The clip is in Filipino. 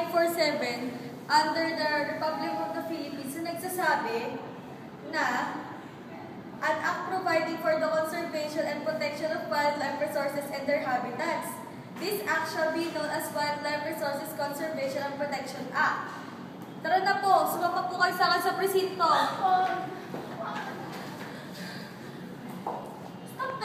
1947 under the Republic of the Philippines na nagsasabi na an act providing for the conservation and protection of wildlife resources and their habitats. This act shall be known as Wildlife Resources Conservation and Protection Act. Tara na po, sumama po kayo sa akin sa presinto.